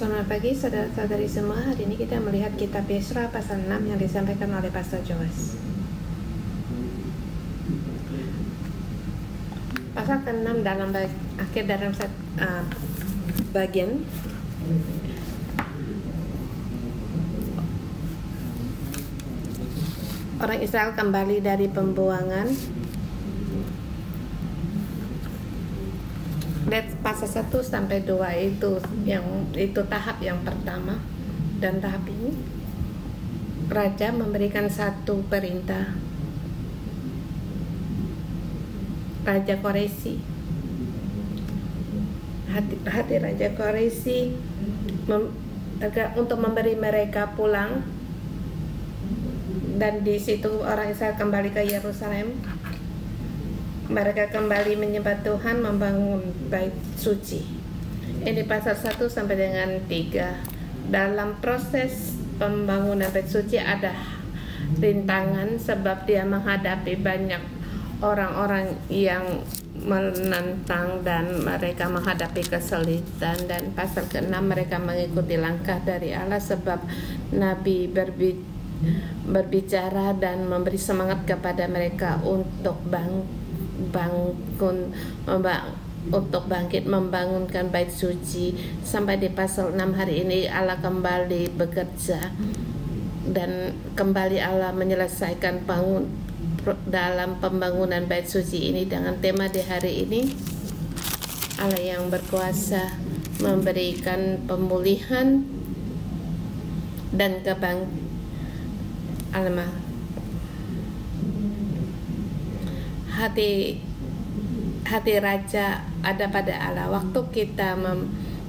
Selamat pagi saudara-saudari semua. Hari ini kita melihat kitab Yesra pasal 6 yang disampaikan oleh Pastor Joas. Pasal ke-6 dalam bagian orang Israel kembali dari pembuangan. Pasal 1 sampai 2 itu tahap yang pertama, dan tahap ini raja memberikan satu perintah. Raja Koresi, hati Raja Koresi untuk memberi mereka pulang, dan di situ orang Israel kembali ke Yerusalem. Mereka kembali menyembah Tuhan, membangun bait suci. Ini pasal 1 sampai dengan 3. Dalam proses pembangunan bait suci ada rintangan sebab dia menghadapi banyak orang-orang yang menentang dan mereka menghadapi kesulitan. Dan pasal ke-6 mereka mengikuti langkah dari Allah sebab Nabi berbicara dan memberi semangat kepada mereka untuk untuk bangkit membangunkan bait suci. Sampai di pasal 6 hari ini Allah kembali bekerja dan kembali Allah menyelesaikan dalam pembangunan bait suci ini dengan tema di hari ini, Allah yang berkuasa memberikan pemulihan dan hati raja ada pada Allah. Waktu kita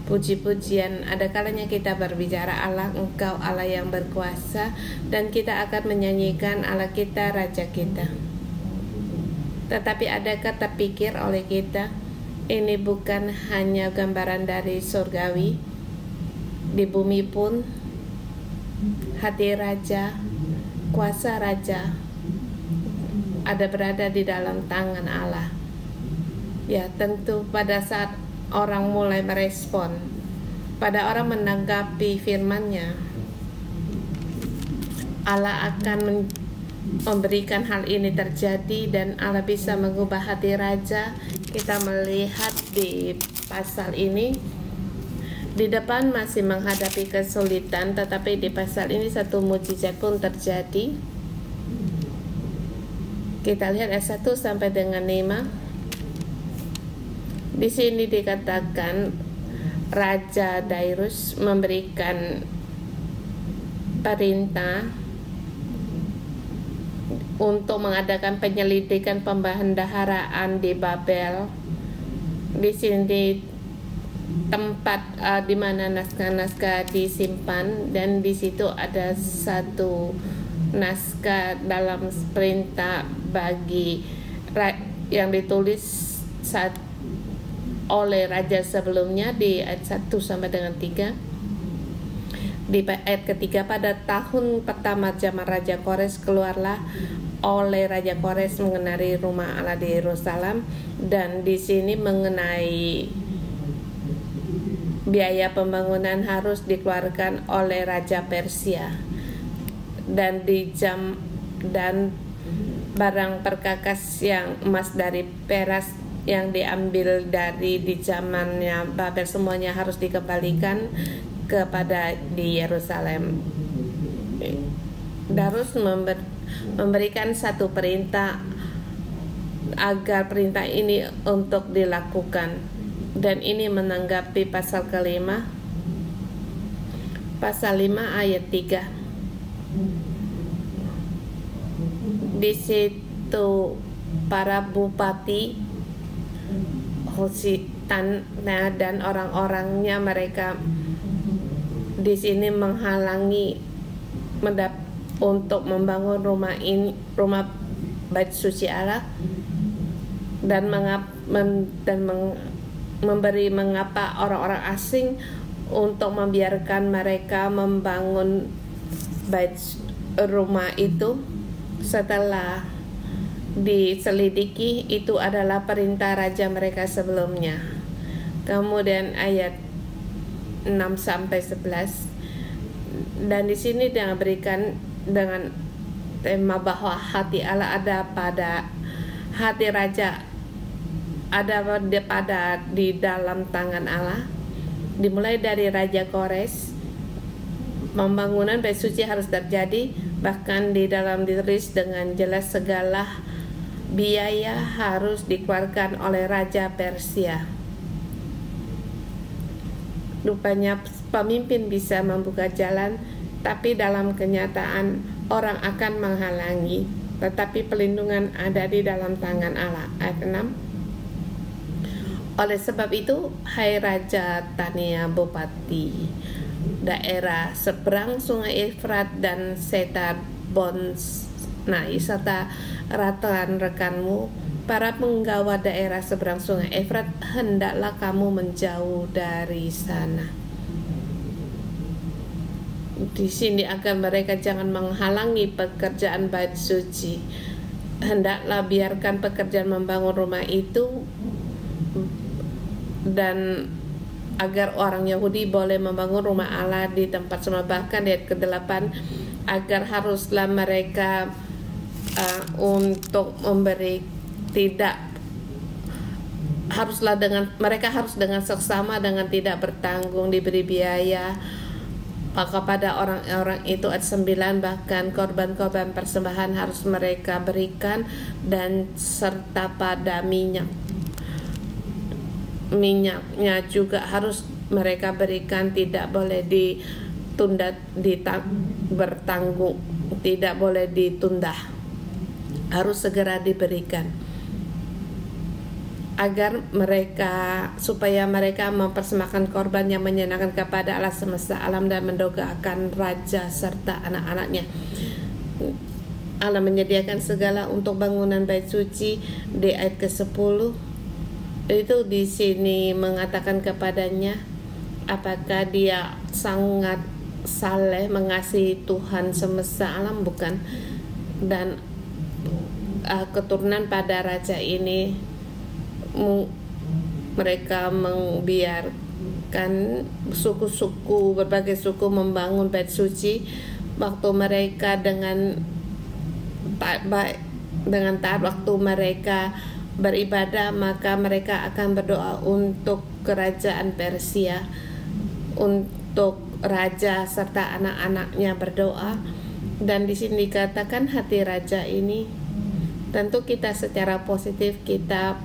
puji-pujian, ada kalanya kita berbicara, Allah Engkau Allah yang berkuasa, dan kita akan menyanyikan Allah kita, Raja kita. Tetapi adakah terpikir oleh kita, ini bukan hanya gambaran dari surgawi, di bumi pun hati raja, kuasa raja ada berada di dalam tangan Allah. Ya, tentu pada saat orang mulai merespon, pada orang menanggapi firman-Nya, Allah akan memberikan hal ini terjadi dan Allah bisa mengubah hati raja. Kita melihat di pasal ini, di depan masih menghadapi kesulitan, tetapi di pasal ini satu mujizat pun terjadi. Kita lihat ayat 1 sampai dengan 5. Di sini dikatakan Raja Dairus memberikan perintah untuk mengadakan penyelidikan pembendaharaan di Babel. Di sini tempat di mana naskah-naskah disimpan, dan di situ ada satu naskah dalam perintah bagi yang ditulis oleh raja sebelumnya di ayat 1 sampai dengan 3. Di ayat ketiga, pada tahun pertama zaman Raja Kores keluarlah oleh Raja Kores mengenai rumah Allah di Yerusalem, dan di sini mengenai biaya pembangunan harus dikeluarkan oleh Raja Persia, dan barang perkakas yang emas dari peras yang diambil di zamannya Babel semuanya harus dikembalikan kepada di Yerusalem. Darus memberikan satu perintah agar perintah ini untuk dilakukan, dan ini menanggapi pasal ke-5, pasal 5 ayat 3. Di situ para bupati, Hositana dan orang-orangnya, mereka di sini menghalangi untuk membangun rumah bait suci Allah, dan mengapa orang-orang asing untuk membiarkan mereka membangun bait rumah itu. Setelah diselidiki, itu adalah perintah raja mereka sebelumnya. Kemudian ayat 6 sampai 11. Dan di sini dia berikan dengan tema bahwa hati Allah ada pada hati raja, ada pada di dalam tangan Allah. Dimulai dari Raja Kores, pembangunan bait suci harus terjadi, bahkan di dalam ditulis dengan jelas segala biaya harus dikeluarkan oleh Raja Persia. Rupanya pemimpin bisa membuka jalan, tapi dalam kenyataan orang akan menghalangi, tetapi pelindungan ada di dalam tangan Allah. Ayat 6. Oleh sebab itu, hai Raja Tania Bupati daerah seberang sungai Efrat dan Setar Bonsnai serta rekan-rekanmu, para penggawa daerah seberang sungai Efrat, hendaklah kamu menjauh dari sana. Di sini akan mereka jangan menghalangi pekerjaan bait suci. Hendaklah biarkan pekerjaan membangun rumah itu, dan agar orang Yahudi boleh membangun rumah Allah di tempat semula. Bahkan ayat ke-8, agar haruslah mereka untuk memberi, tidak haruslah dengan mereka harus dengan seksama dengan tidak bertanggung diberi biaya kepada orang-orang itu. Ayat 9, bahkan korban-korban persembahan harus mereka berikan, dan serta pada minyaknya juga harus mereka berikan, tidak boleh ditunda, bertanggung, tidak boleh ditunda, harus segera diberikan, agar supaya mereka mempersembahkan korban yang menyenangkan kepada Allah semesta alam dan mendoakan raja serta anak-anaknya. Allah menyediakan segala untuk bangunan bait suci. Di ayat ke-10 itu di sini mengatakan kepadanya, apakah dia sangat saleh mengasihi Tuhan semesta alam? Bukan. Dan keturunan pada raja ini, mereka membiarkan suku-suku, berbagai suku membangun bait suci. Waktu mereka dengan taat, waktu mereka beribadah, maka mereka akan berdoa untuk kerajaan Persia, untuk raja serta anak-anaknya berdoa. Dan di sini dikatakan hati raja ini, tentu kita secara positif kita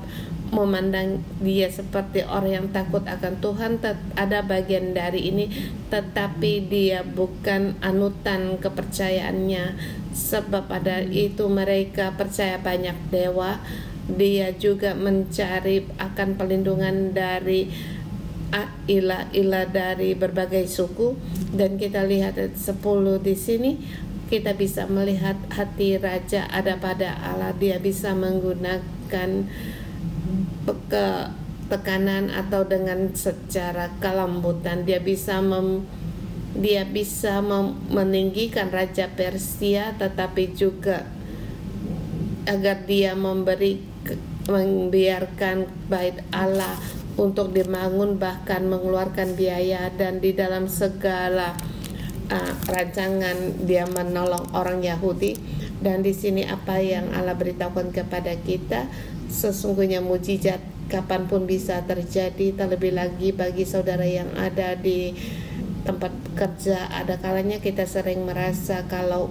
memandang dia seperti orang yang takut akan Tuhan, ada bagian dari ini, tetapi dia bukan anutan kepercayaannya, sebab pada itu mereka percaya banyak dewa. Dia juga mencari akan perlindungan dari ilah-ilah dari berbagai suku. Dan kita lihat 10 di sini, kita bisa melihat hati raja ada pada Allah. Dia bisa menggunakan tekanan atau dengan secara kelembutan. Dia bisa meninggikan raja Persia, tetapi juga agar dia membiarkan bait Allah untuk dibangun, bahkan mengeluarkan biaya, dan di dalam segala rancangan dia menolong orang Yahudi. Dan di sini apa yang Allah beritahukan kepada kita, sesungguhnya mujizat kapanpun bisa terjadi, terlebih lagi bagi saudara yang ada di tempat kerja. Ada kalanya kita sering merasa kalau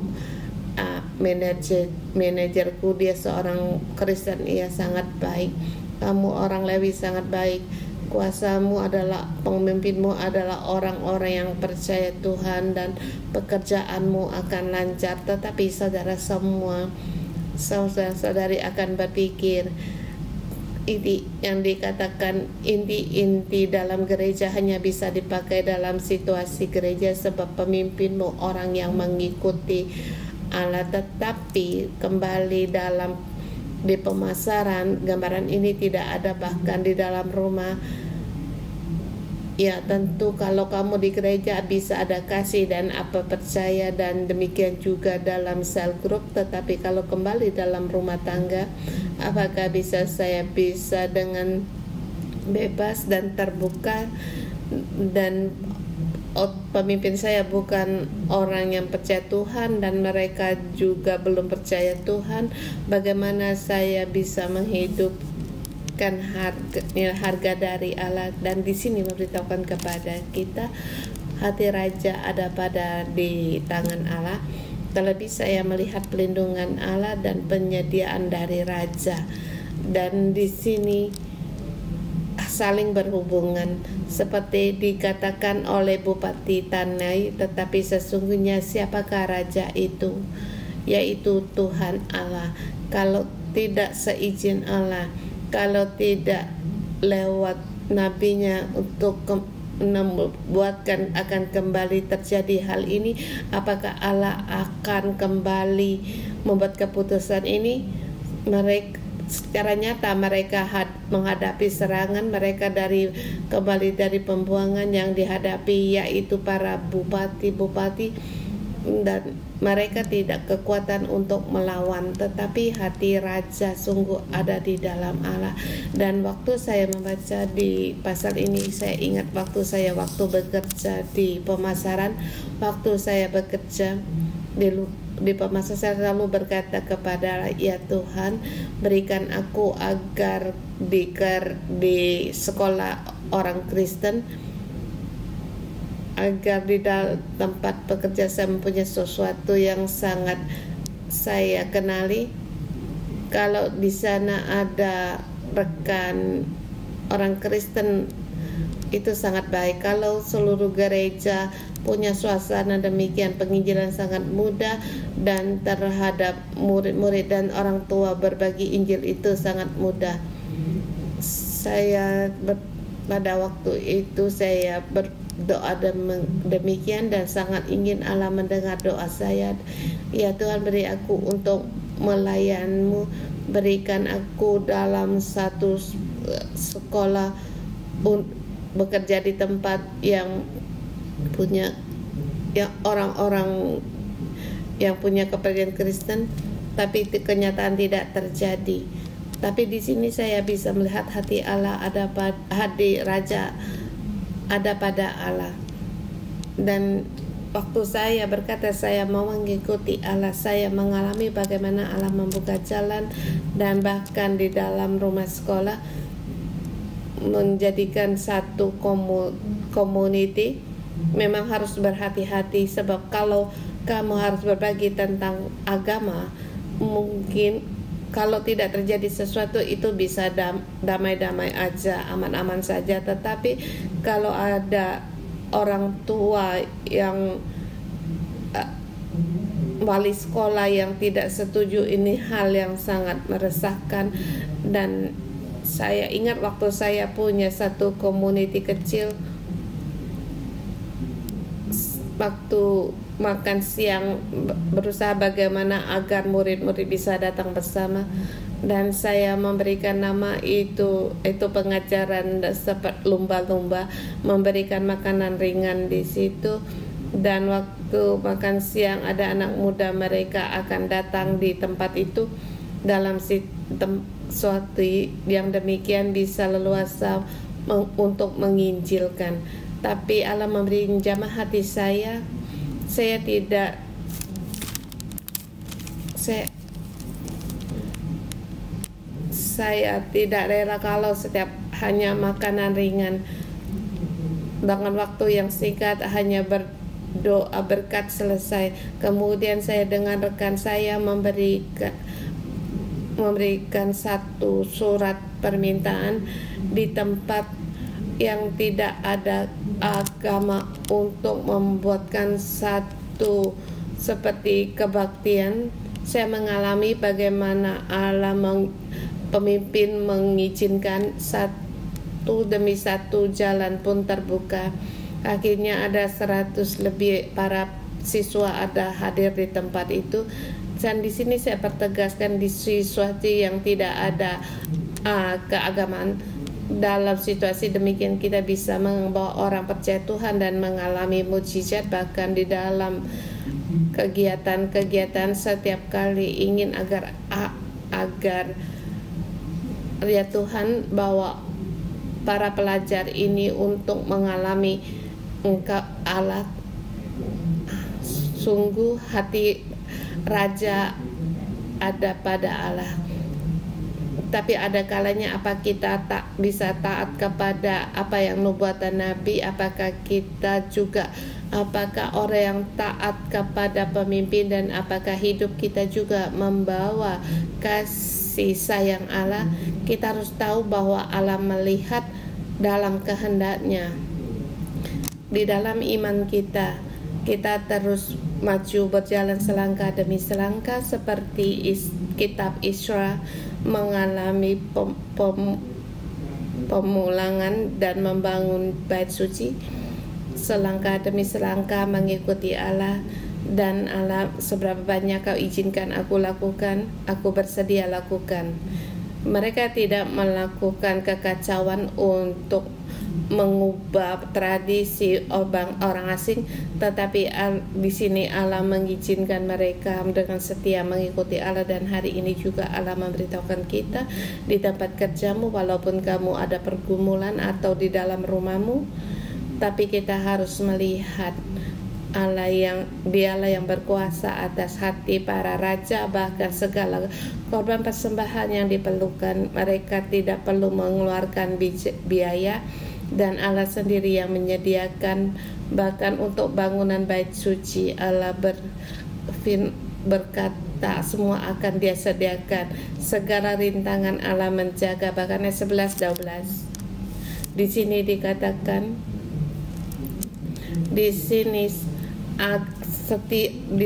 manajerku dia seorang Kristen, ia sangat baik, kamu orang Lewi sangat baik, kuasamu adalah, pemimpinmu adalah orang-orang yang percaya Tuhan, dan pekerjaanmu akan lancar. Tetapi saudara semua, saudara-saudari akan berpikir, inti yang dikatakan inti dalam gereja hanya bisa dipakai dalam situasi gereja, sebab pemimpinmu orang yang mengikuti Allah. Tetapi kembali di pemasaran, gambaran ini tidak ada, bahkan di dalam rumah. Ya tentu kalau kamu di gereja bisa ada kasih dan apa percaya, dan demikian juga dalam sel grup. Tetapi kalau kembali dalam rumah tangga, apakah saya bisa dengan bebas dan terbuka, dan pemimpin saya bukan orang yang percaya Tuhan dan mereka juga belum percaya Tuhan, bagaimana saya bisa menghidupkan harga dari Allah? Dan di sini memberitahukan kepada kita hati raja ada di tangan Allah. Terlebih saya melihat pelindungan Allah dan penyediaan dari raja, dan di sini saling berhubungan seperti dikatakan oleh Bupati Tanai. Tetapi sesungguhnya siapakah raja itu? Yaitu Tuhan Allah. Kalau tidak seizin Allah, kalau tidak lewat nabinya untuk membuatkan akan kembali terjadi hal ini, apakah Allah akan kembali membuat keputusan ini? Mereka secara nyata mereka menghadapi serangan, mereka kembali dari pembuangan yang dihadapi, yaitu para bupati-bupati, dan mereka tidak kekuatan untuk melawan, tetapi hati raja sungguh ada di dalam Allah. Dan waktu saya membaca di pasal ini, saya ingat waktu bekerja di pemasaran, waktu saya bekerja di pemasaran, saya selalu berkata kepada ya Tuhan, berikan aku agar di sekolah orang Kristen, agar di dalam tempat bekerja saya mempunyai sesuatu yang sangat saya kenali. Kalau di sana ada rekan orang Kristen, itu sangat baik. Kalau seluruh gereja punya suasana demikian, penginjilan sangat mudah, dan terhadap murid-murid dan orang tua berbagi Injil itu sangat mudah. Pada waktu itu saya berdoa demikian dan sangat ingin Allah mendengar doa saya. Ya Tuhan, beri aku untuk melayanmu, berikan aku dalam satu sekolah bekerja di tempat yang punya orang-orang yang punya kepercayaan Kristen, tapi itu kenyataan tidak terjadi. Tapi di sini saya bisa melihat hati Allah hati raja ada pada Allah. Dan waktu saya berkata saya mau mengikuti Allah, saya mengalami bagaimana Allah membuka jalan, dan bahkan di dalam rumah sekolah menjadikan satu community. Memang harus berhati-hati, sebab kalau kamu harus berbagi tentang agama, mungkin kalau tidak terjadi sesuatu itu bisa damai-damai aja, aman-aman saja. Tetapi kalau ada orang tua yang wali sekolah yang tidak setuju, ini hal yang sangat meresahkan. Dan saya ingat waktu saya punya satu community kecil, waktu makan siang berusaha bagaimana agar murid-murid bisa datang bersama, dan saya memberikan nama itu pengajaran seperti lumba-lumba, memberikan makanan ringan di situ. Dan waktu makan siang ada anak muda, mereka akan datang di tempat itu. Dalam suatu yang demikian bisa leluasa untuk menginjilkan. Tapi Allah memberi jamah hati saya tidak rela kalau setiap hanya makanan ringan dengan waktu yang singkat, hanya berdoa berkat selesai. Kemudian saya dengan rekan saya memberikan satu surat permintaan di tempat yang tidak ada agama untuk membuatkan satu seperti kebaktian. Saya mengalami bagaimana Allah pemimpin mengizinkan satu demi satu jalan pun terbuka. Akhirnya ada 100 lebih para siswa ada hadir di tempat itu. Dan di sini saya pertegaskan, di sesuatu yang tidak ada keagamaan, dalam situasi demikian kita bisa membawa orang percaya Tuhan dan mengalami mukjizat. Bahkan di dalam kegiatan-kegiatan setiap kali ingin agar ya Tuhan bawa para pelajar ini untuk mengalami engkau Allah, sungguh hati raja ada pada Allah. Tapi ada kalanya apa kita tak bisa taat kepada apa yang nubuatan Nabi? Apakah kita juga, apakah orang yang taat kepada pemimpin, dan apakah hidup kita juga membawa kasih sayang Allah? Kita harus tahu bahwa Allah melihat dalam kehendaknya. Di dalam iman kita, kita terus maju berjalan selangkah demi selangkah seperti kitab Isra mengalami pemulangan dan membangun bait suci, selangkah demi selangkah mengikuti Allah. Dan Allah, seberapa banyak kau izinkan aku lakukan, aku bersedia lakukan. Mereka tidak melakukan kekacauan untuk mengubah tradisi orang asing, tetapi di sini Allah mengizinkan mereka dengan setia mengikuti Allah. Dan hari ini juga Allah memberitahukan kita di tempat kerjamu, walaupun kamu ada pergumulan atau di dalam rumahmu, tapi kita harus melihat Dialah yang berkuasa atas hati para raja, bahkan segala korban persembahan yang diperlukan. Mereka tidak perlu mengeluarkan biaya, dan Allah sendiri yang menyediakan bahkan untuk bangunan bait suci. Allah berkata semua akan Dia sediakan, segala rintangan Allah menjaga. Bahkan 11:12 di sini dikatakan, di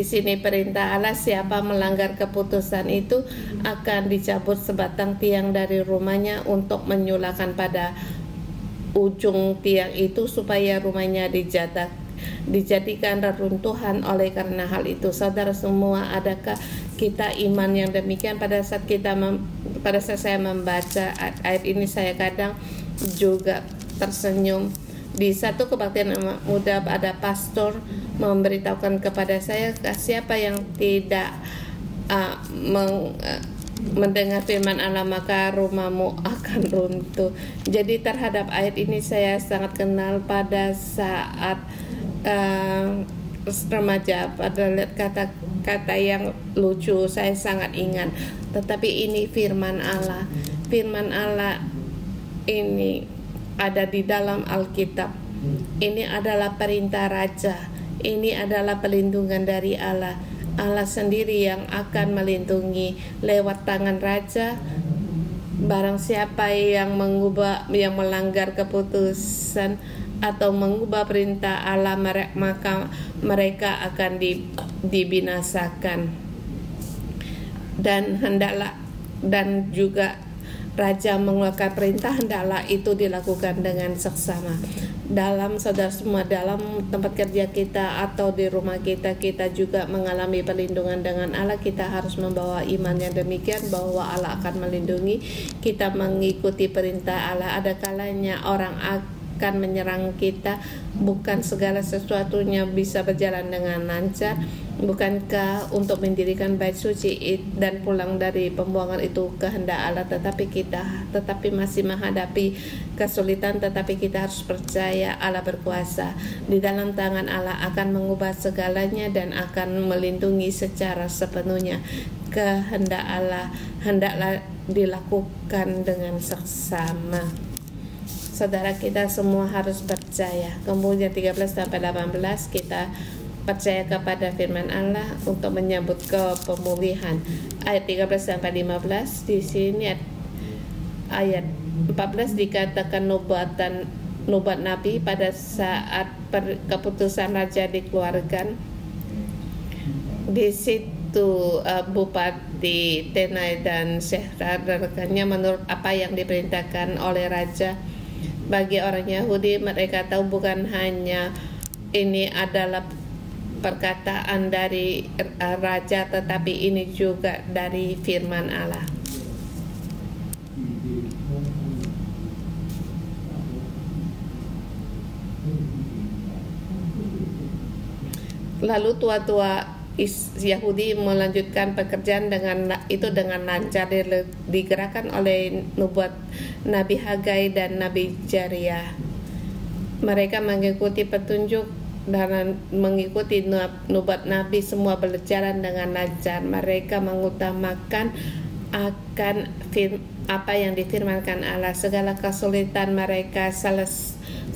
sini perintah Allah, siapa melanggar keputusan itu akan dicabut sebatang tiang dari rumahnya untuk menyulakan pada ujung tiang itu, supaya rumahnya dijadikan reruntuhan. Oleh karena hal itu, saudara semua, adakah kita iman yang demikian? Pada saat saya membaca ayat ini, saya kadang juga tersenyum. Di satu kebaktian muda, ada pastor memberitahukan kepada saya, siapa yang tidak mendengar firman Allah, maka rumahmu akan runtuh. Jadi terhadap ayat ini saya sangat kenal pada saat remaja. Pada kata-kata yang lucu saya sangat ingat, tetapi ini firman Allah. Firman Allah ini ada di dalam Alkitab. Ini adalah perintah raja. Ini adalah pelindungan dari Allah. Allah sendiri yang akan melindungi lewat tangan raja. Barang siapa yang melanggar keputusan atau mengubah perintah Allah, maka mereka akan dibinasakan. Dan juga raja mengeluarkan perintah, hendaklah itu dilakukan dengan seksama. Dalam saudara semua, dalam tempat kerja kita atau di rumah kita, kita juga mengalami perlindungan dengan Allah. Kita harus membawa iman yang demikian, bahwa Allah akan melindungi kita mengikuti perintah Allah. Ada kalanya orang akan menyerang kita, bukan segala sesuatunya bisa berjalan dengan lancar. Bukankah untuk mendirikan bait suci dan pulang dari pembuangan itu kehendak Allah, tetapi masih menghadapi kesulitan, tetapi kita harus percaya Allah berkuasa. Di dalam tangan Allah akan mengubah segalanya dan akan melindungi secara sepenuhnya. Kehendak Allah hendaklah dilakukan dengan seksama. Saudara, kita semua harus percaya. Kemudian 13-18 kita percaya kepada firman Allah untuk menyambut pemulihan. Ayat 13-15 di sini, ayat 14 dikatakan nubuat Nabi pada saat keputusan raja dikeluarkan. Di situ Bupati Tenai dan Syekh dan rekannya, menurut apa yang diperintahkan oleh raja bagi orang Yahudi, mereka tahu bukan hanya ini adalah perkataan dari raja, tetapi ini juga dari firman Allah. Lalu tua-tua Yahudi melanjutkan pekerjaan dengan lancar, digerakkan oleh nubuat Nabi Hagai dan Nabi Jeremia. Mereka mengikuti petunjuk dan mengikuti nubuat Nabi, semua berjalan dengan lancar. Mereka mengutamakan akan apa yang difirmankan Allah. Segala kesulitan mereka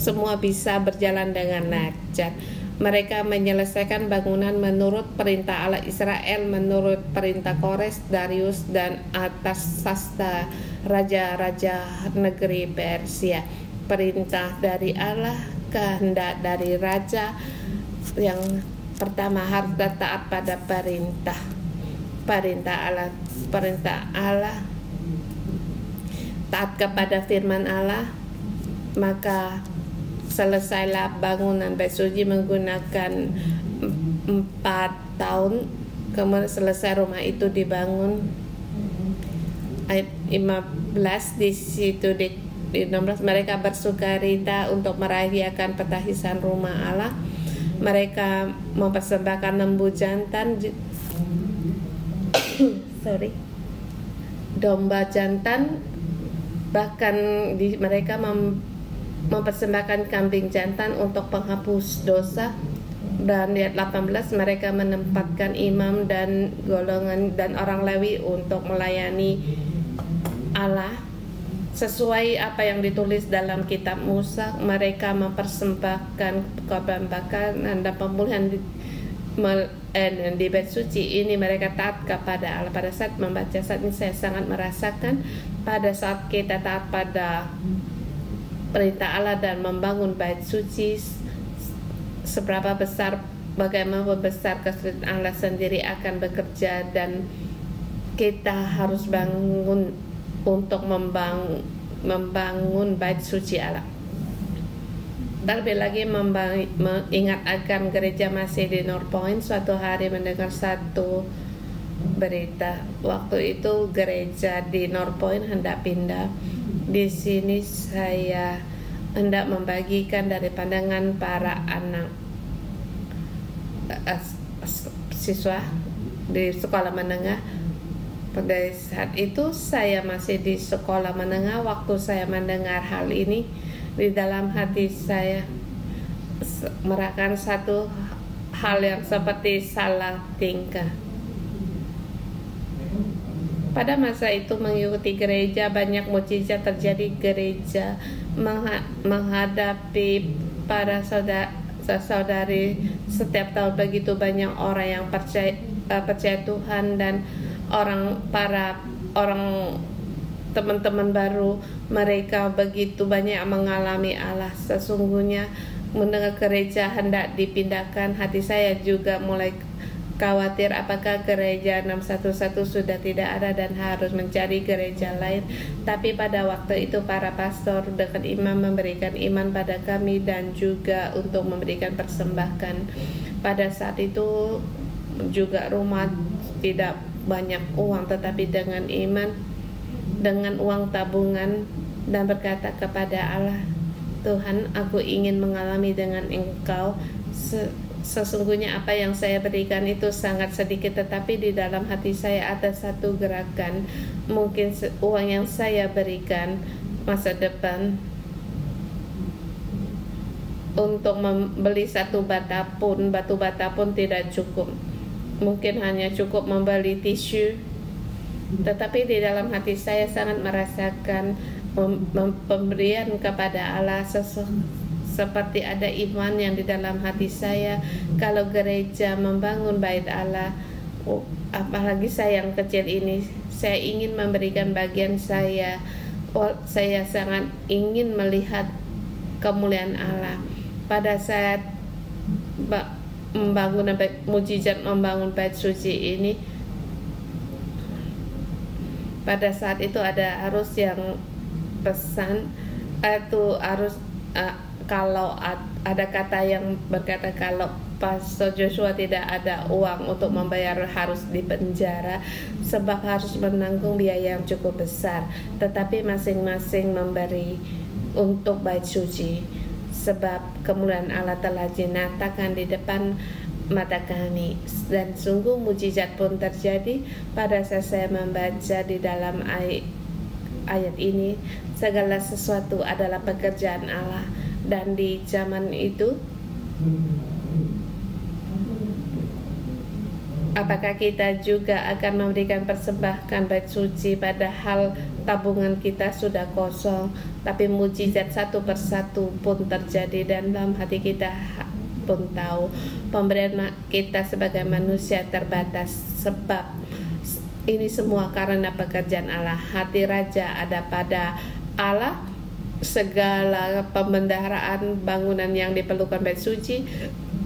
semua bisa berjalan dengan lancar. Mereka menyelesaikan bangunan menurut perintah Allah Israel, menurut perintah Kores, Darius, dan Artasasta, raja-raja negeri Persia. Perintah dari Allah, kehendak dari raja. Yang pertama harus taat pada perintah Allah, taat kepada firman Allah. Maka selesailah bangunan Bait Suci menggunakan 4 tahun. Kemudian selesai rumah itu dibangun. Ayat 15 di situ di 16, mereka bersukarita untuk merayakan petahisan rumah Allah. Mereka mempersembahkan lembu jantan domba jantan, bahkan mereka mempersembahkan kambing jantan untuk penghapus dosa. Dan ayat 18, mereka menempatkan imam dan golongan dan orang Lewi untuk melayani Allah sesuai apa yang ditulis dalam kitab Musa. Mereka mempersembahkan korban bakar dan pemulihan di Bait Suci ini. Mereka taat kepada Allah. Pada saat membaca saat ini saya sangat merasakan pada saat kita taat pada perintah Allah dan membangun Bait Suci, seberapa besar, bagaimana besar kesulitan Allah sendiri akan bekerja, dan kita harus bangun untuk membangun Bait Suci Allah. Terlebih lagi mengingat akan gereja masih di North Point. Suatu hari mendengar satu berita, waktu itu gereja di North Point hendak pindah. Di sini saya hendak membagikan dari pandangan para anak siswa di sekolah menengah. Pada saat itu saya masih di sekolah menengah. Waktu saya mendengar hal ini, di dalam hati saya merasakan satu hal yang seperti salah tingkah. Pada masa itu mengikuti gereja, banyak mukjizat terjadi. Gereja menghadapi para saudari setiap tahun. Begitu banyak orang yang percaya Tuhan, dan teman-teman baru. Mereka begitu banyak mengalami Allah. Sesungguhnya mendengar gereja hendak dipindahkan, hati saya juga mulai khawatir apakah gereja 611 sudah tidak ada dan harus mencari gereja lain. Tapi pada waktu itu para pastor dekat imam memberikan iman pada kami dan juga untuk memberikan persembahan. Pada saat itu juga rumah tidak banyak uang, tetapi dengan iman, dengan uang tabungan, dan berkata kepada Allah, Tuhan, aku ingin mengalami dengan Engkau. Sesungguhnya apa yang saya berikan itu sangat sedikit, tetapi di dalam hati saya ada satu gerakan. Mungkin uang yang saya berikan masa depan untuk membeli satu batu bata pun tidak cukup. Mungkin hanya cukup membeli tisu. Tetapi di dalam hati saya sangat merasakan pemberian kepada Allah, seperti ada iman yang di dalam hati saya. Kalau gereja membangun bait Allah, apalagi saya yang kecil ini, saya ingin memberikan bagian saya. Saya sangat ingin melihat kemuliaan Allah. Pada saat mukjizat membangun Bait Suci ini, pada saat itu ada arus yang pesan itu arus kalau ada kata yang berkata kalau Pastor Joshua tidak ada uang untuk membayar harus dipenjara sebab harus menanggung biaya yang cukup besar. Tetapi masing-masing memberi untuk Bait Suci sebab kemuliaan Allah telah dinyatakan di depan mata kami, dan sungguh mukjizat pun terjadi. Pada saat saya membaca di dalam ayat ini, segala sesuatu adalah pekerjaan Allah Dan di zaman itu, apakah kita juga akan memberikan persembahkan bait suci padahal tabungan kita sudah kosong, tapi mujizat satu persatu pun terjadi dan dalam hati kita pun tahu pemberian kita sebagai manusia terbatas, sebab ini semua karena pekerjaan Allah. Hati raja ada pada Allah. Segala pembendaharaan bangunan yang diperlukan bait suci,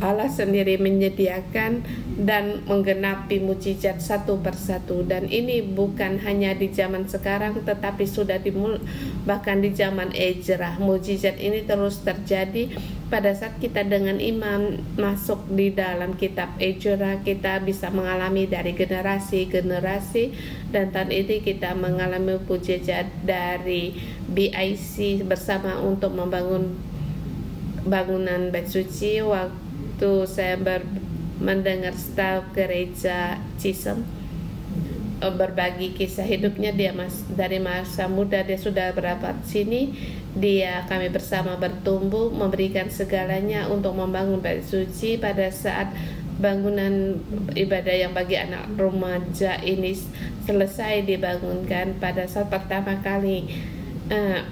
Allah sendiri menyediakan dan menggenapi mujizat satu persatu. Dan ini bukan hanya di zaman sekarang, tetapi sudah bahkan di zaman Ezra. Mujizat ini terus terjadi pada saat kita dengan iman masuk di dalam kitab Ezra. Kita bisa mengalami dari generasi-generasi, dan tahun ini kita mengalami mujizat dari BIC bersama untuk membangun bangunan bait suci. Waktu saya mendengar staf gereja Cisem berbagi kisah hidupnya, dia dari masa muda dia sudah berobat sini, kami bersama bertumbuh memberikan segalanya untuk membangun bait suci. Pada saat bangunan ibadah yang bagi anak remaja ini selesai dibangunkan, pada saat pertama kali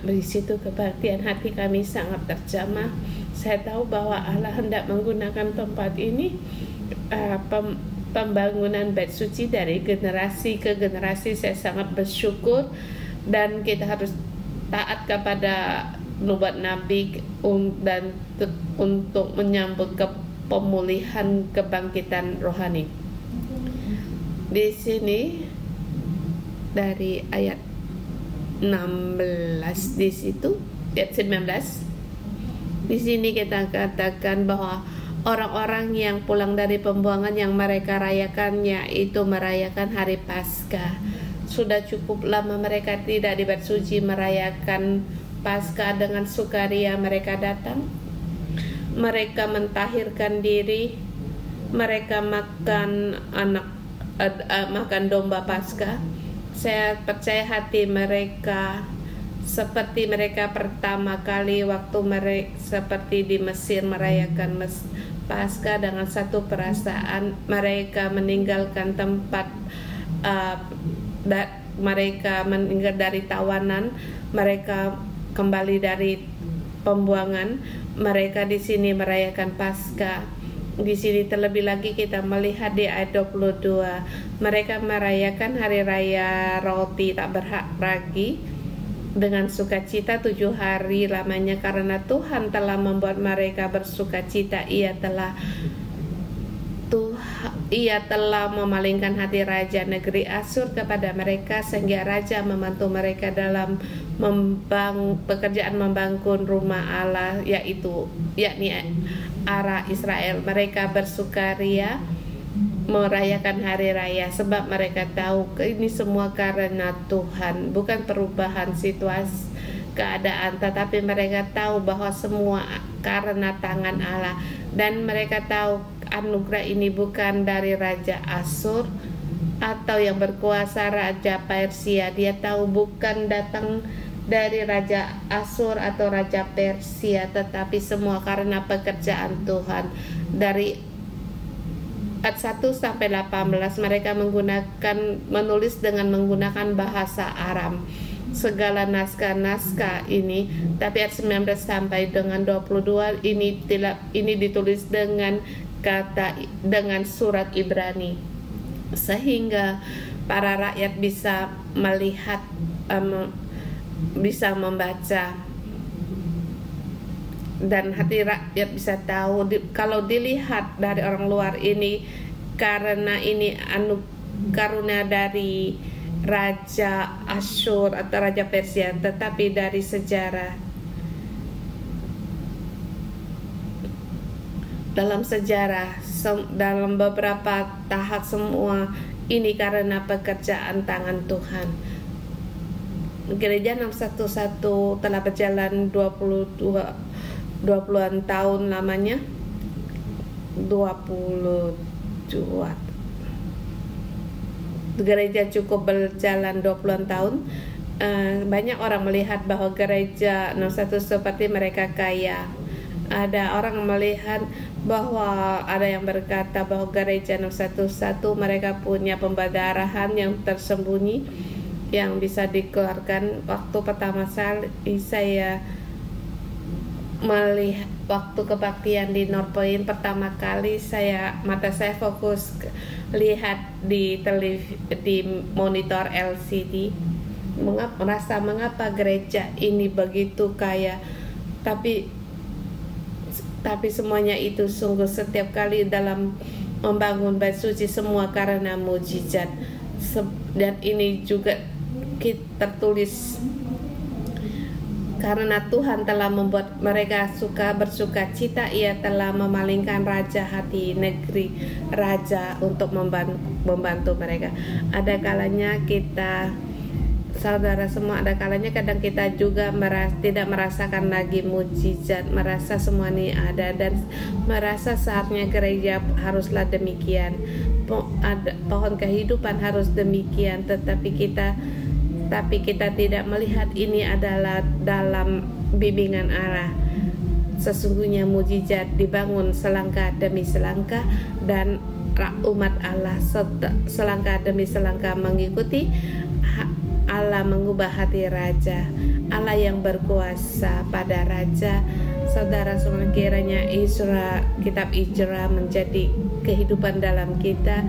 di situ kebaktian hati kami sangat terjamah. Saya tahu bahwa Allah hendak menggunakan tempat ini pembangunan bait suci dari generasi ke generasi. Saya sangat bersyukur, dan kita harus taat kepada nubuat Nabi dan untuk menyambut pemulihan kebangkitan rohani. Di sini dari ayat 16 di situ, ayat 19. Di sini kita katakan bahwa orang-orang yang pulang dari pembuangan yang mereka rayakannya itu merayakan hari Paskah. Sudah cukup lama mereka tidak di bait suci merayakan Paskah dengan sukaria. Mereka datang, mereka mentahirkan diri, mereka makan makan domba Paskah. Saya percaya hati mereka seperti mereka pertama kali waktu mereka seperti di Mesir merayakan Paskah dengan satu perasaan. Mereka meninggalkan tempat mereka meninggal dari tawanan, mereka kembali dari pembuangan, mereka di sini merayakan Paskah. Di sini terlebih lagi kita melihat di ayat 22, mereka merayakan hari raya roti tak beragi dengan sukacita 7 hari lamanya, karena Tuhan telah membuat mereka bersukacita. Ia telah memalingkan hati raja negeri Asur kepada mereka, sehingga raja membantu mereka dalam pekerjaan membangun rumah Allah, yakni arah Israel. Mereka bersukaria merayakan hari raya sebab mereka tahu ini semua karena Tuhan, bukan perubahan situasi keadaan, tetapi mereka tahu bahwa semua karena tangan Allah. Dan mereka tahu anugerah ini bukan dari Raja Asur atau yang berkuasa Raja Persia. Dia tahu bukan datang dari Raja Asur atau Raja Persia, tetapi semua karena pekerjaan Tuhan. Dari ayat 1 sampai 18 mereka menulis dengan menggunakan bahasa Aram segala naskah-naskah ini, tapi ayat 19 sampai dengan 22 ini ditulis dengan surat Ibrani, sehingga para rakyat bisa melihat, bisa membaca, dan hati rakyat bisa tahu. Kalau dilihat dari orang luar ini, karena ini karunia dari Raja Asyur atau Raja Persia, tetapi dari sejarah, dalam beberapa tahap semua ini karena pekerjaan tangan Tuhan. Gereja 611 telah berjalan 20-an tahun lamanya, 22. Gereja cukup berjalan 20-an tahun. Banyak orang melihat bahwa gereja 61 seperti mereka kaya, Ada orang melihat bahwa ada yang berkata bahwa gereja 611 mereka punya pembadarahan yang tersembunyi yang bisa dikeluarkan. Waktu pertama saya melihat waktu kebaktian di North Point pertama kali, mata saya fokus lihat di monitor LCD, merasa mengapa gereja ini begitu kaya, tapi semuanya itu sungguh setiap kali dalam membangun bait suci semua karena mujizat. Dan ini juga tertulis karena Tuhan telah membuat mereka bersuka cita, Ia telah memalingkan raja hati negeri raja untuk membantu mereka. Ada kalanya kita, saudara semua, ada kalanya kadang kita juga tidak merasakan lagi mujizat, merasa semua ini ada dan merasa saatnya gereja haruslah demikian, pohon kehidupan harus demikian, tetapi kita tidak melihat ini adalah dalam bimbingan Allah. Sesungguhnya mujizat dibangun selangkah demi selangkah dan umat Allah selangkah demi selangkah mengikuti. Allah mengubah hati raja, Allah yang berkuasa pada raja. Saudara semua, kiranya kitab Izra menjadi kehidupan dalam kita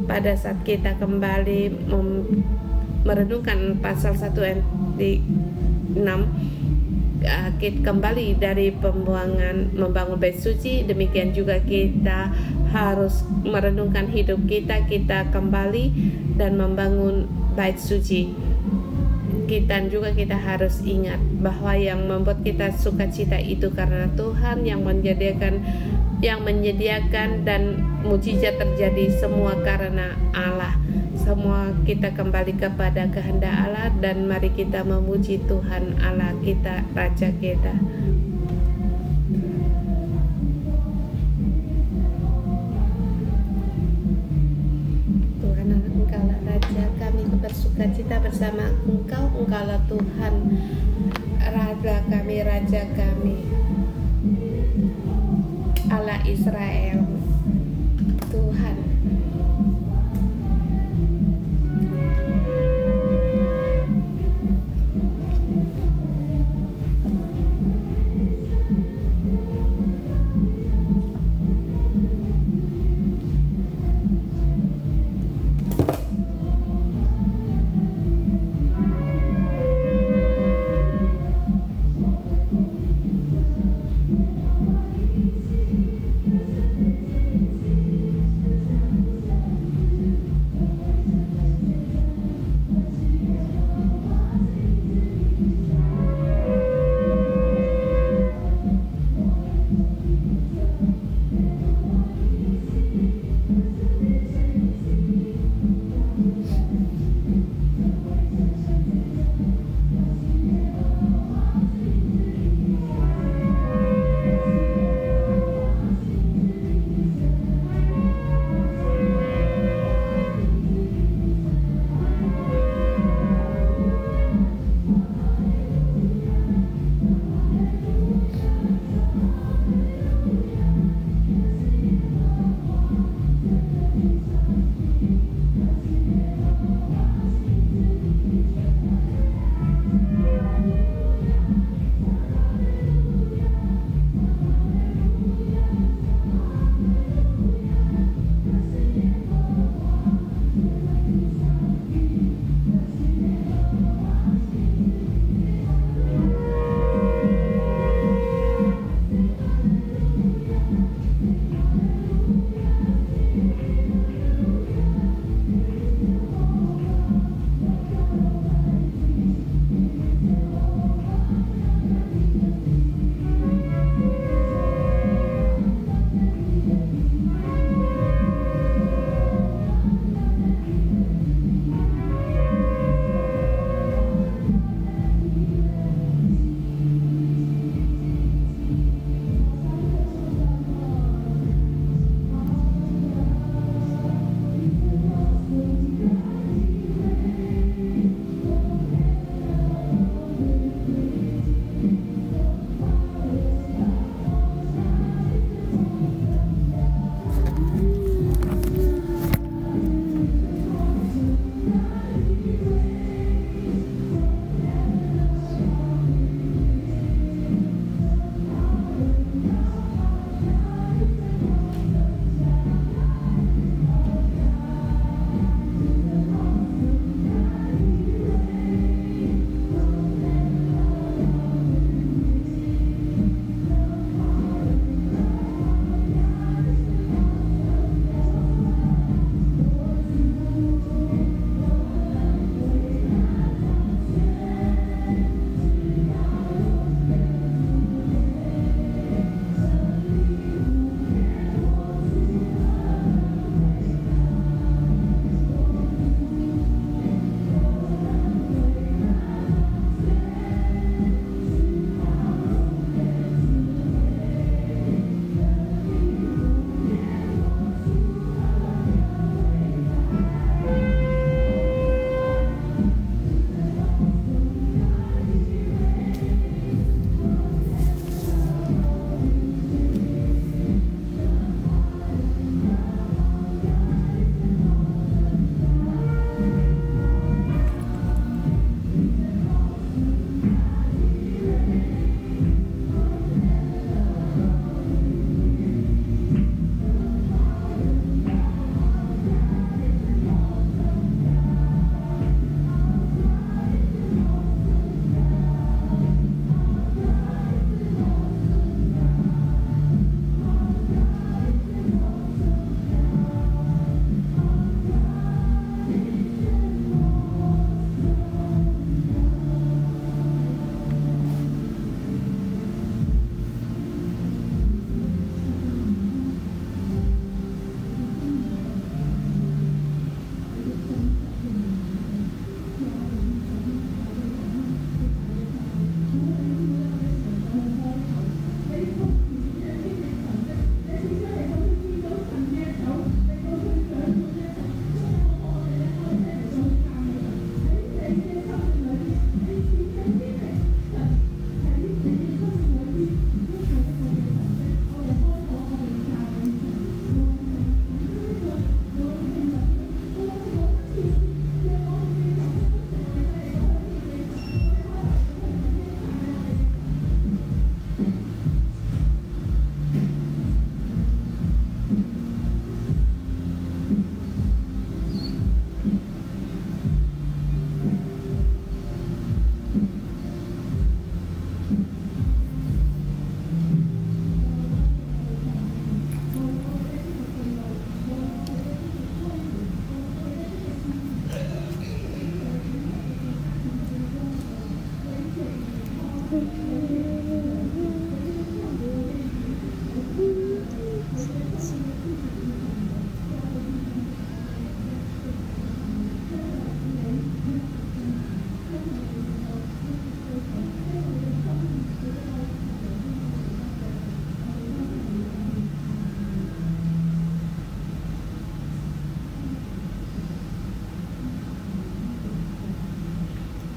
pada saat kita kembali merenungkan pasal 1 ayat 6, kita kembali dari membangun bait suci. Demikian juga kita harus merenungkan hidup kita kembali dan membangun bait suci. Kita harus ingat bahwa yang membuat kita sukacita itu karena Tuhan yang menyediakan dan mujizat terjadi semua karena Allah. Semua kita kembali kepada kehendak Allah dan mari kita memuji Tuhan Allah kita, Raja kita. Tuhan, Engkaulah Raja kami, bersukacita bersama Engkaulah Tuhan, Raja kami, Allah Israel, Tuhan.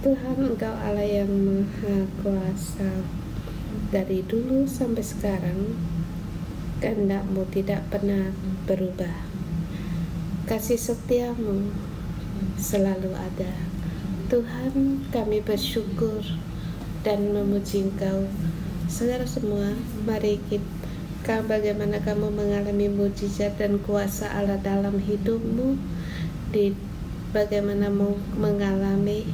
Tuhan, Engkau Allah yang Maha Kuasa. Dari dulu sampai sekarang, kehendak-Mu tidak pernah berubah. Kasih setia-Mu selalu ada. Tuhan, kami bersyukur dan memuji Engkau. Saudara semua, mari kita bagaimana kamu mengalami mujizat dan kuasa Allah dalam hidupmu, bagaimana mau mengalami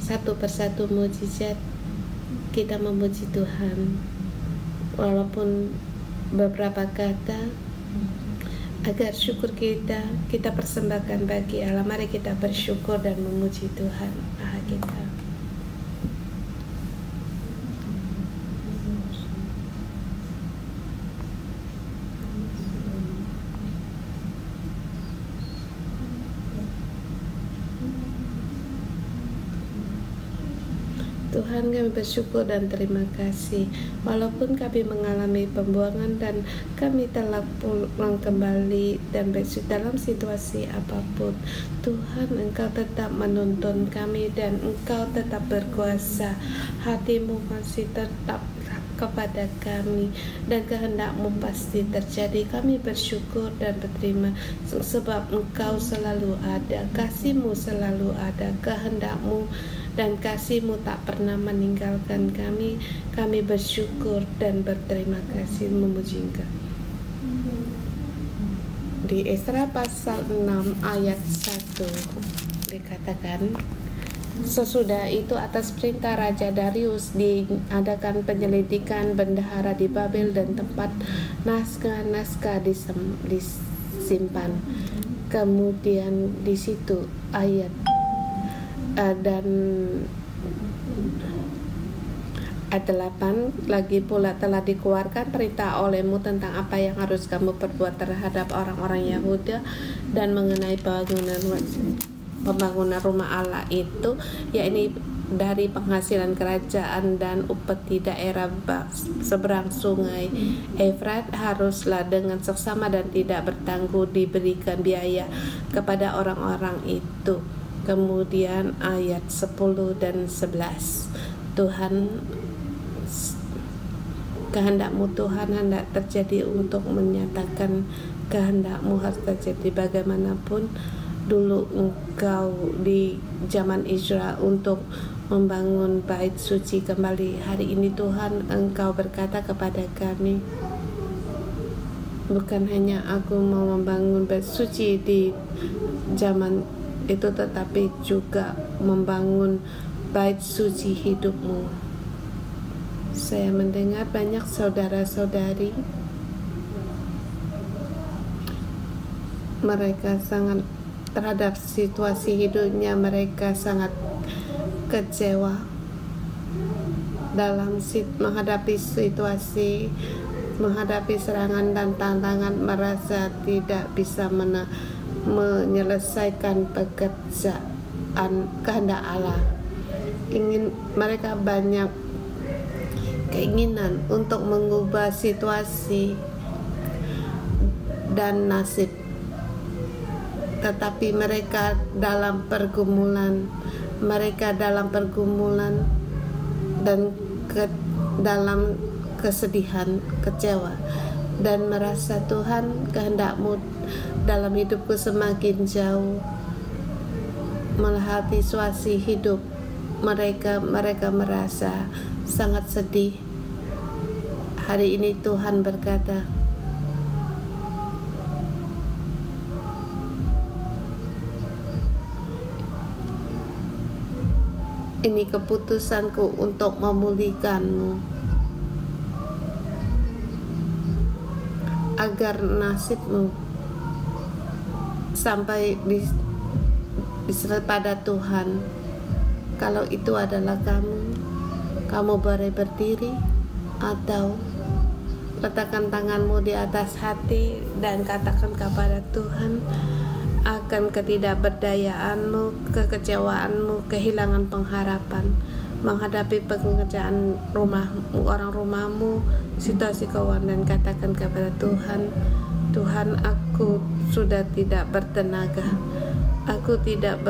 satu persatu mujizat. Kita memuji Tuhan walaupun beberapa kata, agar syukur kita persembahkan bagi Allah. Mari kita bersyukur dan memuji Tuhan Allah kita. Tuhan, kami bersyukur dan terima kasih. Walaupun kami mengalami pembuangan dan kami telah pulang kembali dan dalam situasi apapun, Tuhan, Engkau tetap menuntun kami dan Engkau tetap berkuasa. Hati-Mu masih tetap kepada kami dan kehendak-Mu pasti terjadi. Kami bersyukur dan berterima sebab Engkau selalu ada, kasih-Mu selalu ada, kehendak-Mu dan kasih-Mu tak pernah meninggalkan kami. Kami bersyukur dan berterima kasih, memuji Engkau. Di Esra pasal 6 ayat 1 dikatakan, sesudah itu atas perintah Raja Darius diadakan penyelidikan bendahara di Babel dan tempat naskah-naskah disimpan. Kemudian di situ ayat dan ayat 8, lagi pula telah dikeluarkan perintah olehmu tentang apa yang harus kamu perbuat terhadap orang-orang Yahuda dan mengenai pembangunan rumah Allah itu, yakni dari penghasilan kerajaan dan upeti daerah seberang sungai Efrat haruslah dengan seksama dan tidak bertangguh diberikan biaya kepada orang-orang itu. Kemudian ayat 10 dan 11, Tuhan, kehendak-Mu Tuhan hendak terjadi untuk menyatakan kehendak-Mu harus terjadi. Bagaimanapun dulu Engkau di zaman Israel untuk membangun bait suci kembali, hari ini Tuhan Engkau berkata kepada kami, bukan hanya aku mau membangun bait suci di zaman itu, tetapi juga membangun bait suci hidup-Mu. Saya mendengar banyak saudara-saudari, mereka sangat terhadap situasi hidupnya, mereka sangat kecewa dalam menghadapi situasi, menghadapi serangan dan tantangan, merasa tidak bisa menyelesaikan pekerjaan kehendak Allah. Mereka banyak keinginan untuk mengubah situasi dan nasib, tetapi mereka dalam pergumulan dan dalam kesedihan, kecewa, dan merasa Tuhan, kehendak-Mu dalam hidupku semakin jauh, melihat situasi hidup mereka merasa sangat sedih. Hari ini Tuhan berkata, ini keputusanku untuk memulihkanmu, agar nasibmu sampai pada Tuhan. Kalau itu adalah kamu boleh berdiri atau letakkan tanganmu di atas hati dan katakan kepada Tuhan akan ketidakberdayaanmu, kekecewaanmu, kehilangan pengharapan menghadapi pekerjaan orang rumahmu, situasi keuangan, dan katakan kepada Tuhan, Tuhan, aku sudah tidak bertenaga, aku tidak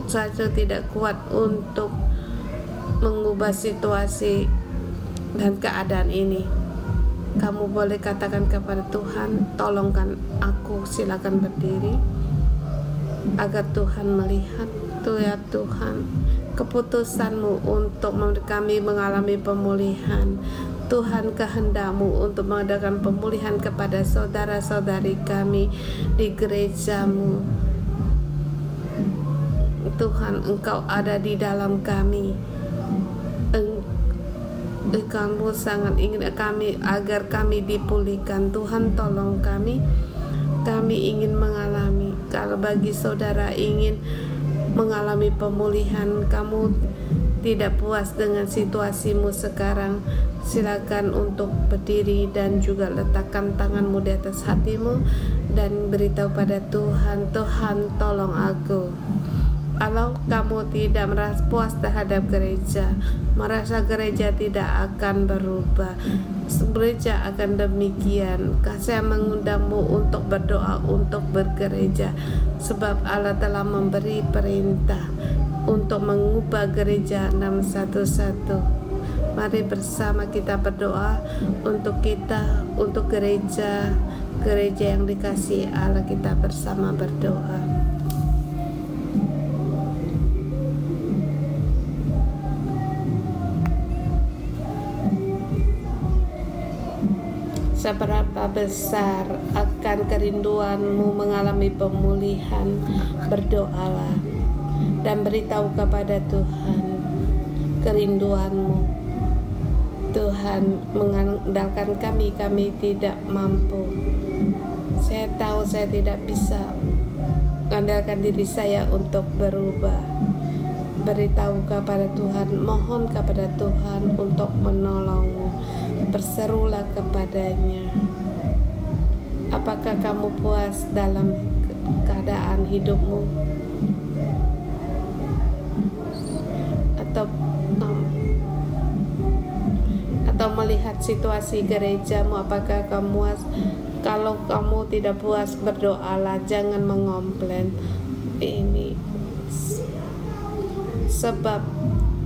saja tidak kuat untuk mengubah situasi dan keadaan ini. Kamu boleh katakan kepada Tuhan, tolongkan aku, silakan berdiri agar Tuhan melihat. Tuh ya Tuhan, keputusan-Mu untuk kami mengalami pemulihan. Tuhan, kehendak-Mu untuk mengadakan pemulihan kepada saudara-saudari kami di gereja-Mu. Tuhan, Engkau ada di dalam kami. Kamu sangat ingin kami agar kami dipulihkan. Tuhan, tolong kami. Kami ingin mengalami. Kalau bagi saudara ingin mengalami pemulihan, kamu tidak puas dengan situasimu sekarang, silakan untuk berdiri dan juga letakkan tanganmu di atas hatimu dan beritahu pada Tuhan, Tuhan tolong aku. Kalau kamu tidak merasa puas terhadap gereja, merasa gereja tidak akan berubah, gereja akan demikian, saya mengundangmu untuk berdoa untuk bergereja, sebab Allah telah memberi perintah untuk mengubah gereja 611. Mari bersama kita berdoa untuk kita, untuk gereja yang dikasihi Allah. Kita bersama berdoa. Seberapa besar akan kerinduanmu mengalami pemulihan, berdoalah dan beritahu kepada Tuhan kerinduanmu. Tuhan, mengandalkan kami tidak mampu. Saya tahu saya tidak bisa mengandalkan diri saya untuk berubah. Beritahu kepada Tuhan, mohon kepada Tuhan untuk menolongmu. Berserulah kepadanya. Apakah kamu puas dalam keadaan hidupmu? Atau melihat situasi gerejamu, apakah kamu puas? Kalau kamu tidak puas, berdoalah, jangan mengomplain. Ini sebab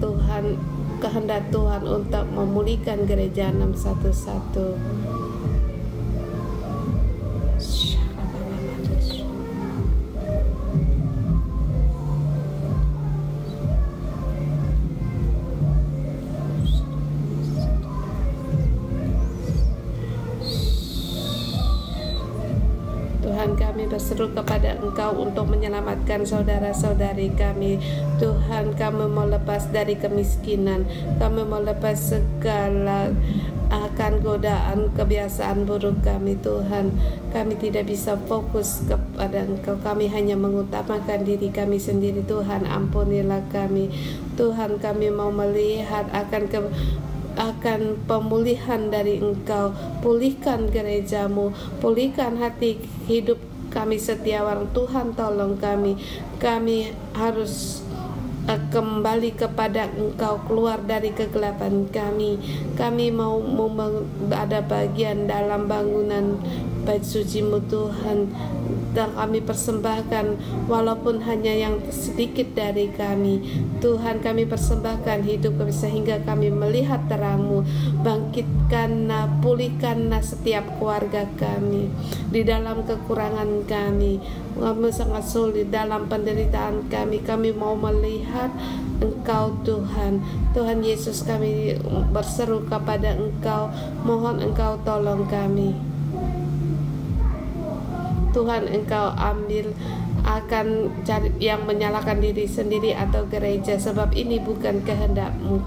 Tuhan, kehendak Tuhan untuk memulihkan gereja 611. Tuhan, kami berseru kepada Engkau untuk menyelamatkan saudara-saudari kami. Tuhan, kami mau lepas dari kemiskinan, kami mau lepas segala akan godaan kebiasaan buruk kami. Tuhan, kami tidak bisa fokus kepada Engkau, kami hanya mengutamakan diri kami sendiri. Tuhan, ampunilah kami. Tuhan, kami mau melihat akan pemulihan dari Engkau. Pulihkan gerejamu, pulihkan hati hidup kami setiap orang. Tuhan, tolong kami. Kami harus kembali kepada Engkau, keluar dari kegelapan kami. Kami mau ada bagian dalam bangunan bait suci-Mu Tuhan, dan kami persembahkan walaupun hanya yang sedikit dari kami. Tuhan, kami persembahkan hidup kami sehingga kami melihat terang-Mu. Bangkitkanlah, pulihkanlah setiap keluarga kami di dalam kekurangan kami. Kami sangat sulit dalam penderitaan kami. Kami mau melihat Engkau Tuhan. Tuhan Yesus, kami berseru kepada Engkau, mohon Engkau tolong kami. Tuhan, Engkau ambil akan cari yang menyalahkan diri sendiri atau gereja, sebab ini bukan kehendak-Mu.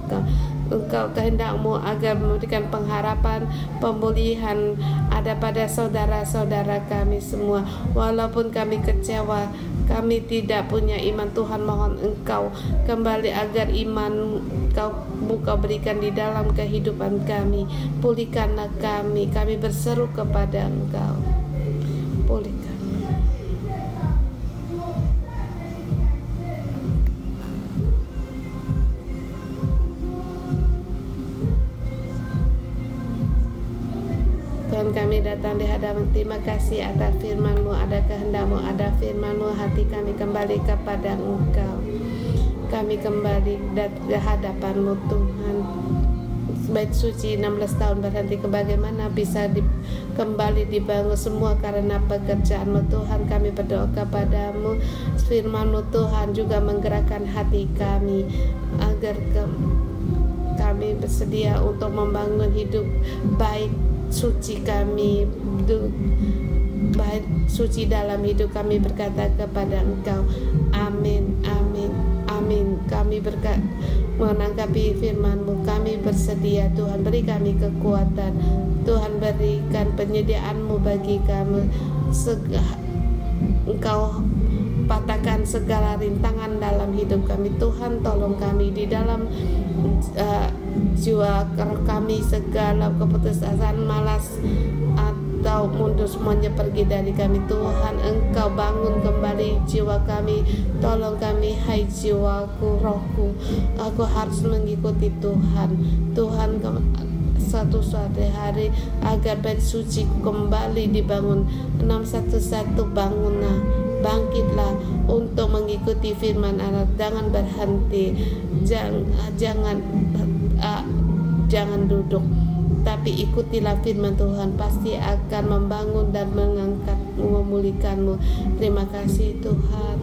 Engkau kehendak-Mu agar memberikan pengharapan, pemulihan ada pada saudara-saudara kami semua. Walaupun kami kecewa, kami tidak punya iman, Tuhan, mohon Engkau kembali agar iman Kau berikan di dalam kehidupan kami. Pulihkanlah kami, kami berseru kepada Engkau. Pulihkan. Dan Tuhan, kami datang di hadapan. Terima kasih atas firman-Mu, ada kehendak-Mu, ada firman-Mu. Hati kami kembali kepada Engkau. Kami kembali ke hadapan-Mu Tuhan. Bait suci 16 tahun berhenti, bagaimana bisa kembali dibangun semua karena pekerjaan-Mu Tuhan. Kami berdoa kepada-Mu, firman-Mu Tuhan juga menggerakkan hati kami agar kami bersedia untuk membangun hidup baik suci kami, baik suci dalam hidup kami. Berkata kepada Engkau, amin, amin, amin. Kami menanggapi firman-Mu, kami bersedia Tuhan. Beri kami kekuatan Tuhan, berikan penyediaan-Mu bagi kami. Engkau patahkan segala rintangan dalam hidup kami Tuhan. Tolong kami di dalam jiwa kami, segala keputusasaan, malas atau mundur semuanya pergi dari kami Tuhan. Engkau bangun kembali jiwa kami. Tolong kami, hai jiwaku, rohku, aku harus mengikuti Tuhan. Tuhan, suatu hari agar bait suci kembali dibangun. 611, bangunlah, bangkitlah untuk mengikuti firman Allah. Jangan berhenti, jangan duduk, tapi ikutilah firman Tuhan, pasti akan membangun dan mengangkat, memulihkanmu. Terima kasih Tuhan.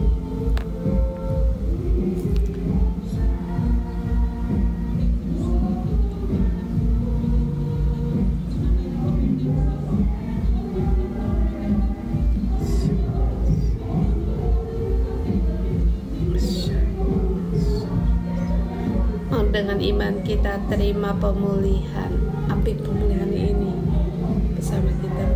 Dengan iman kita terima pemulihan. Api pemulihan ini bersama kita.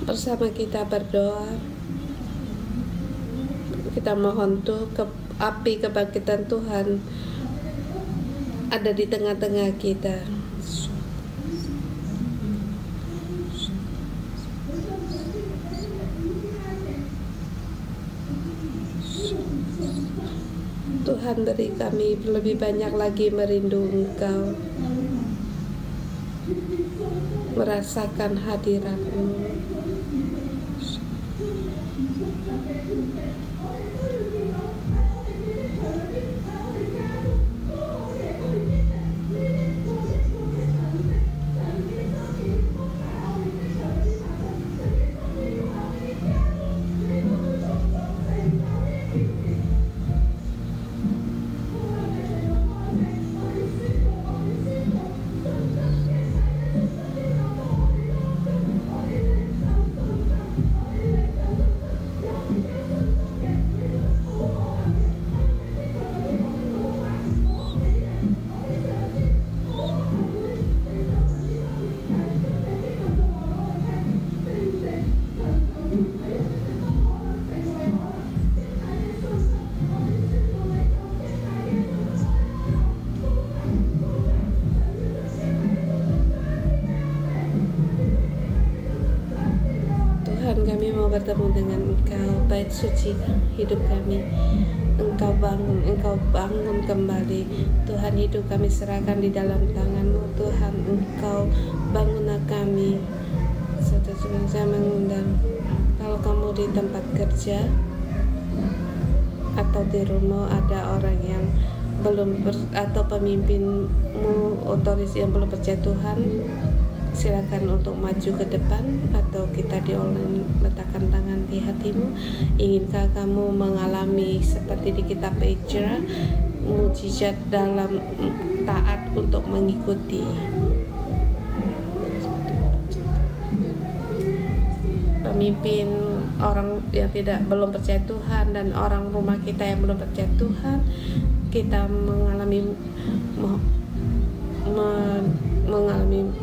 Bersama kita berdoa, kita mohon tuh api kebangkitan Tuhan ada di tengah-tengah kita. Tuhan, beri kami lebih banyak lagi merindu Engkau, merasakan hadirat-Mu. bertemu dengan Engkau. Bait suci hidup kami, Engkau bangun kembali. Tuhan, hidup kami serahkan di dalam tangan-Mu. Tuhan, Engkau bangunlah kami. Saya mengundang, kalau kamu di tempat kerja atau di rumah ada orang yang atau pemimpinmu, otoris yang belum percaya Tuhan, silakan untuk maju ke depan, atau kita di online letakkan tangan di hatimu. Inginkah kamu mengalami seperti di kitab Ezra, mujizat dalam taat untuk mengikuti pemimpin orang yang belum percaya Tuhan dan orang rumah kita yang belum percaya Tuhan? Kita mengalami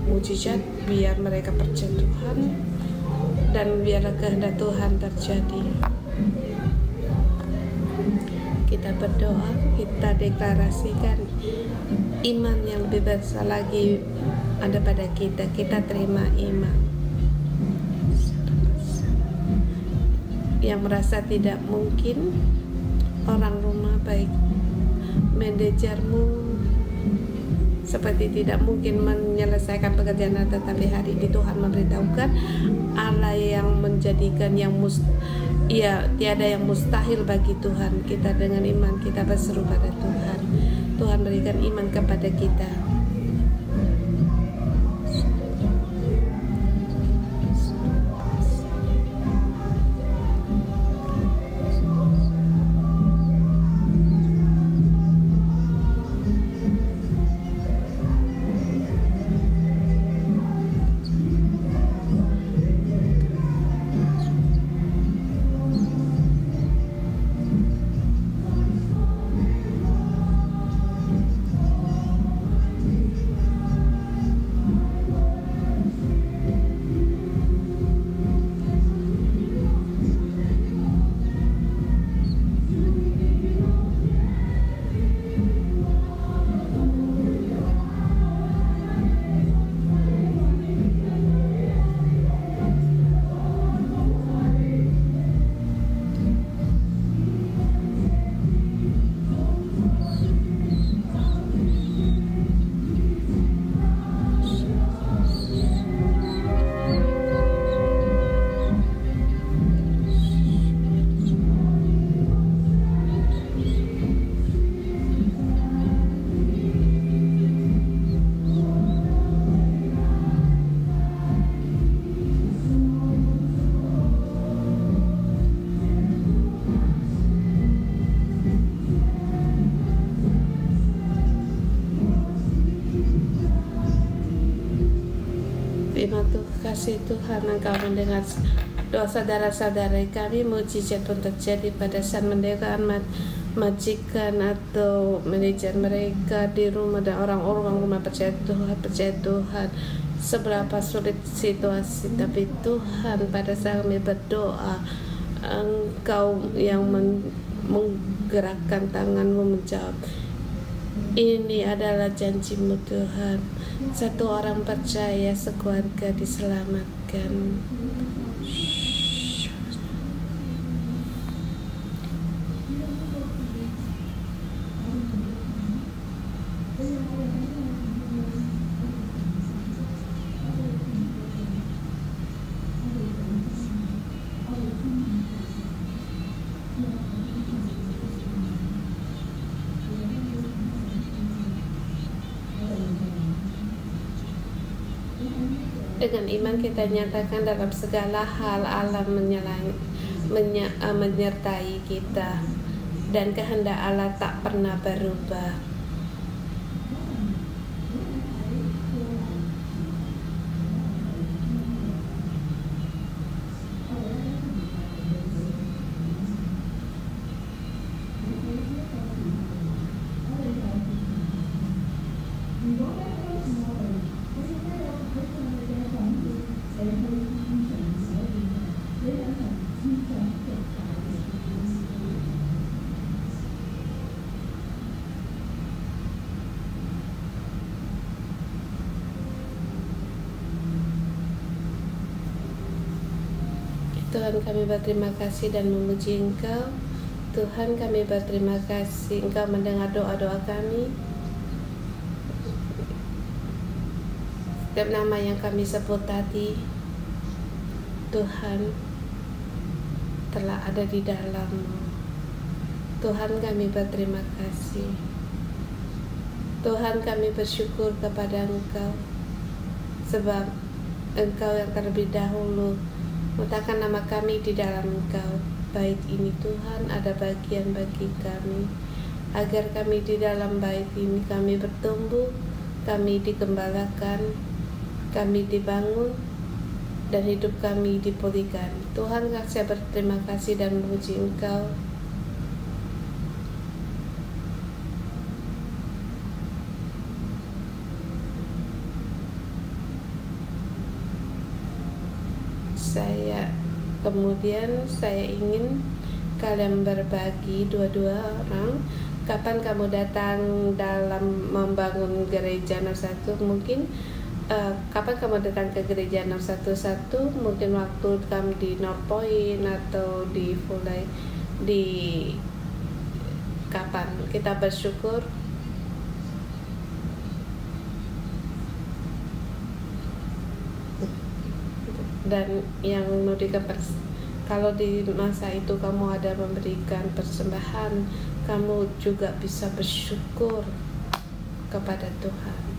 mujizat biar mereka percaya Tuhan dan biar kehendak Tuhan terjadi. Kita berdoa, kita deklarasikan iman yang lebih besar lagi ada pada kita. Kita terima iman. Yang merasa tidak mungkin, orang rumah baik manajermu seperti tidak mungkin menyelesaikan pekerjaan, tetapi hari ini Tuhan memberitahukan Allah yang menjadikan tiada yang mustahil bagi Tuhan. Kita dengan iman kita berseru pada Tuhan. Tuhan berikan iman kepada kita. Terima kasih Tuhan, Engkau mendengar doa saudara-saudara kami. Mujizat pun terjadi pada saat mendengar majikan atau manajer mereka di rumah dan orang-orang rumah percaya Tuhan. Seberapa sulit situasi, tapi Tuhan pada saat kami berdoa, Engkau yang menggerakkan tangan-Mu menjawab. Ini adalah janji-Mu Tuhan. Satu orang percaya, sekeluarga diselamatkan. Dengan iman kita nyatakan dalam segala hal Allah menyertai kita dan kehendak Allah tak pernah berubah. Tuhan, kami berterima kasih dan memuji Engkau. Tuhan, kami berterima kasih Engkau mendengar doa-doa kami. Setiap nama yang kami sebut tadi, Tuhan telah ada di dalam-Mu. Tuhan, kami berterima kasih. Tuhan, kami bersyukur kepada Engkau, sebab Engkau yang terlebih dahulu meletakkan nama kami di dalam Engkau. Bait ini Tuhan ada bagian bagi kami, agar kami di dalam bait ini kami bertumbuh, kami digembalakan, kami dibangun, dan hidup kami dipulihkan. Tuhan, saya berterima kasih dan memuji Engkau. Kemudian saya ingin kalian berbagi dua-dua orang. Kapan kamu datang dalam membangun gereja 01? Mungkin kapan kamu datang ke gereja 011? Mungkin waktu kamu di North Point atau di Fulai. Di kapan kita bersyukur. Dan yang kalau di masa itu kamu ada memberikan persembahan, kamu juga bisa bersyukur kepada Tuhan.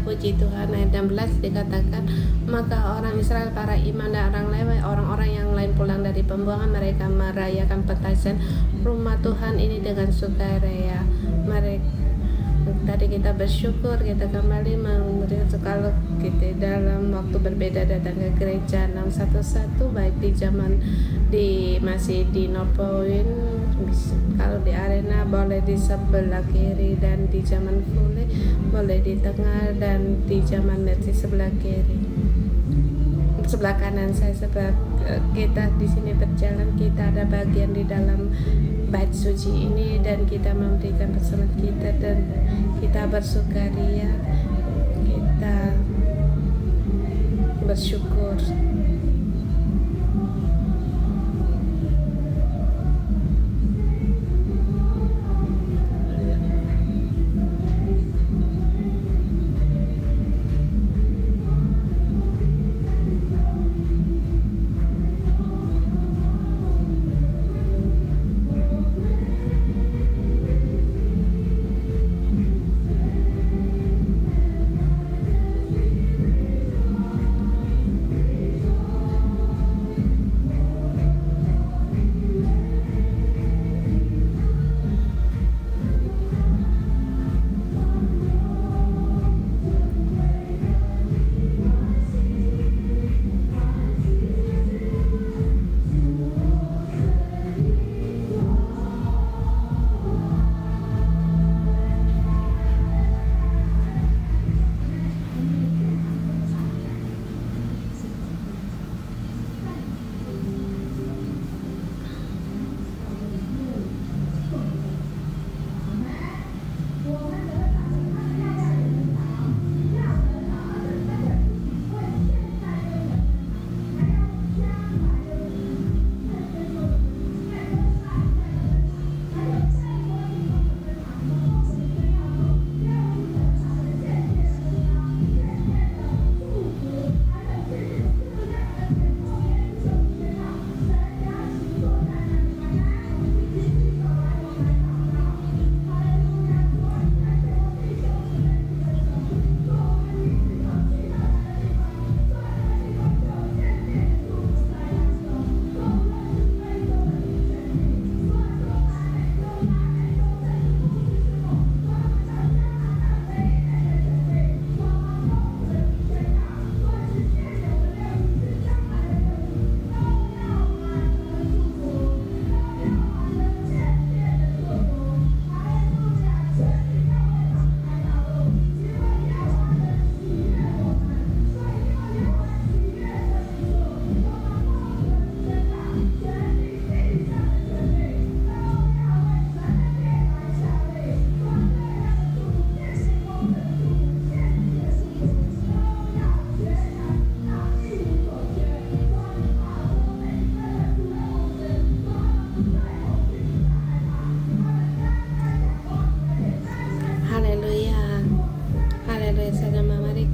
Puji Tuhan. Ayat 16 dikatakan, maka orang Israel, para imam dan orang Lewi, orang-orang yang lain pulang dari pembuangan mereka merayakan petasan rumah Tuhan ini dengan sukarela. tadi kita bersyukur kita kembali memberikan kalau kita dalam waktu berbeda datang ke gereja 611 baik di zaman masih di North Point, kalau di arena boleh di sebelah kiri, dan di zaman Fule boleh di tengah, dan di zaman Mercy sebelah kiri, sebelah kanan saya. Sebelah kita di sini berjalan, kita ada bagian di dalam bait suci ini, dan kita memberikan bersama kita, dan kita bersukaria, kita bersyukur.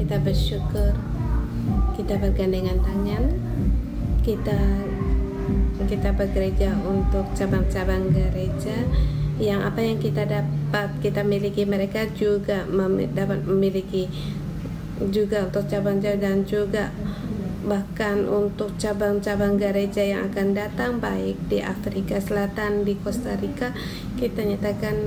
Kita bersyukur, kita bergandengan tangan, kita begereja untuk cabang-cabang gereja yang apa yang kita dapat kita miliki, mereka juga dapat memiliki juga untuk cabang-cabang, dan juga bahkan untuk cabang-cabang gereja yang akan datang baik di Afrika Selatan, di Costa Rica. Kita nyatakan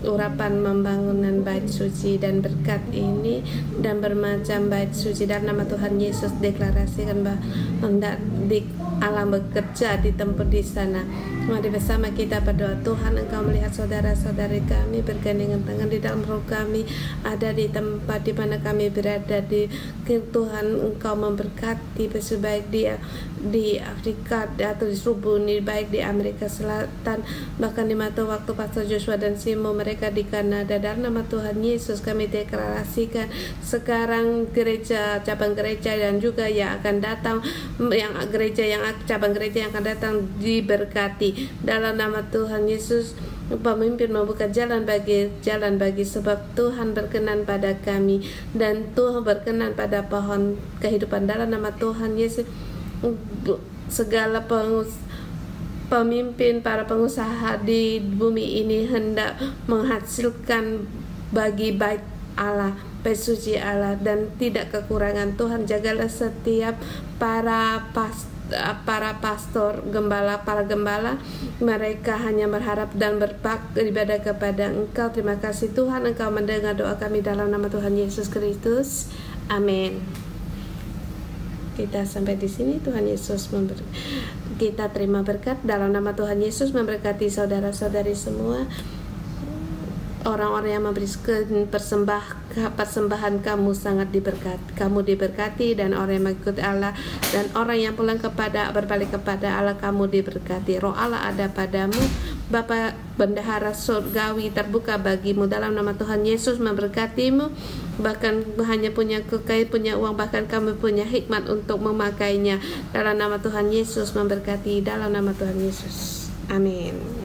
urapan pembangunan bait suci dan berkat ini dan bermacam bait suci dalam nama Tuhan Yesus. Deklarasikan bahwa hendak di Allah bekerja di tempat di sana. Mari bersama kita berdoa. Tuhan, Engkau melihat saudara-saudari kami bergandengan tangan di dalam roh kami, ada di tempat di mana kami berada. Tuhan, Engkau memberkati baik di Afrika atau di seluruh bumi, baik di Amerika Selatan, bahkan di mata waktu Pastor Joshua dan Simo mereka di Kanada. Dalam nama Tuhan Yesus kami deklarasikan sekarang gereja, cabang gereja dan juga yang akan datang, cabang gereja yang akan datang diberkati dalam nama Tuhan Yesus. Pemimpin membuka jalan bagi sebab Tuhan berkenan pada kami dan Tuhan berkenan pada pohon kehidupan dalam nama Tuhan Yesus. Segala pemimpin, para pengusaha di bumi ini hendak menghasilkan bagi bait Allah, bait suci Allah, dan tidak kekurangan. Tuhan, jagalah setiap para pastor para pastor, para gembala, mereka hanya berharap dan beribadah kepada Engkau. Terima kasih Tuhan, Engkau mendengar doa kami dalam nama Tuhan Yesus Kristus. Amin. Kita sampai di sini. Tuhan Yesus kita terima berkat dalam nama Tuhan Yesus, memberkati saudara-saudari semua. Orang-orang yang memberikan persembahan kamu sangat diberkati. Kamu diberkati, dan orang yang mengikuti Allah dan orang yang berbalik kepada Allah, kamu diberkati. Roh Allah ada padamu. Bapa Bendahara surgawi terbuka bagimu dalam nama Tuhan Yesus, memberkatimu. Bahkan hanya punya kekayaan, punya uang, bahkan kamu punya hikmat untuk memakainya. Dalam nama Tuhan Yesus, memberkati dalam nama Tuhan Yesus. Amin.